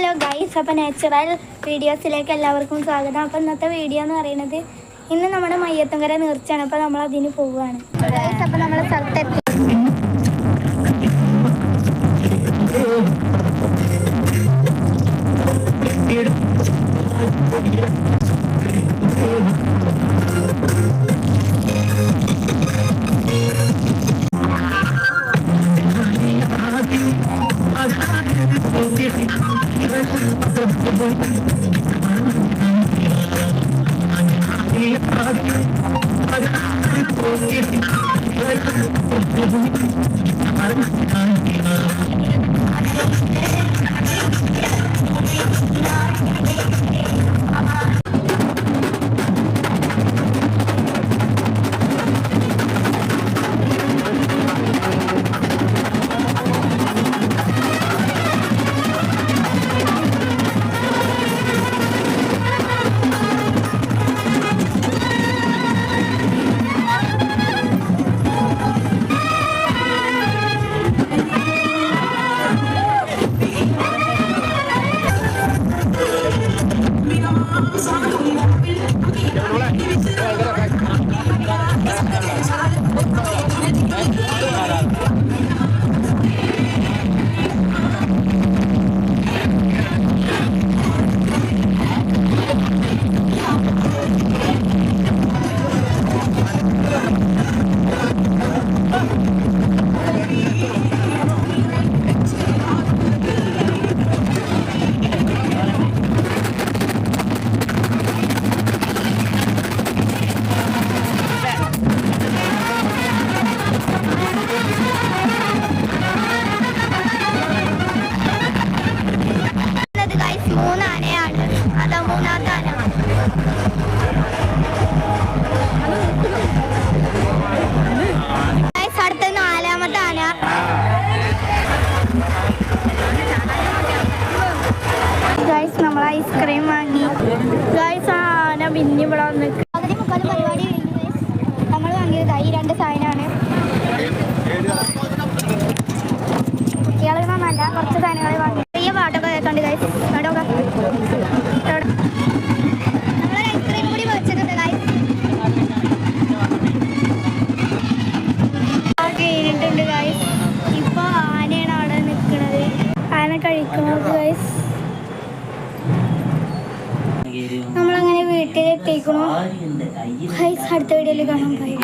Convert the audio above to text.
Hello guys, അപ്പോൾ natural വീഡിയോസിലേക്ക് എല്ലാവർക്കും സ്വാഗതം. അപ്പോൾ ഇന്നത്തെ വീഡിയോ എന്ന് പറയുന്നത് ഇന്ന് നമ്മുടെ മയ്യത്തുംകര നേർച്ചയാണ്. അപ്പോൾ നമ്മൾ അതിന് പോവുകയാണ് ഗൈസ്. അപ്പോൾ നമ്മൾ സ്ഥലത്തെത്തി. നമ്മൾ ഐസ്ക്രീം വാങ്ങി ഗൈസ്. ആന പിന്നെ ഇവിടെ വന്ന് പരിപാടി നമ്മൾ വാങ്ങിയത് ഈ രണ്ട് സാധനമാണ്. കുട്ടികളൊന്നും നല്ല കുറച്ച് സാധനങ്ങൾ വാങ്ങി. ചെറിയ പാട്ടൊക്കെ കേൾക്കണ്ട് ഗൈസ്. കേട്ടോക്കെ നമ്മൾ ഐസ്ക്രീം കൂടി മേടിച്ചിട്ടുണ്ട് ഗൈസ്. കഴിഞ്ഞിട്ടുണ്ട് ഗൈസ്. ഇപ്പോൾ ആനയാണ് അവിടെ നിൽക്കുന്നത്. ആന കഴിക്കുന്നത് ഗൈസ്. നമ്മളങ്ങനെ വീട്ടിലെത്തിക്കണു ഗൈസ്. അടുത്ത വീഡിയോയിൽ കാണാൻ പോയി.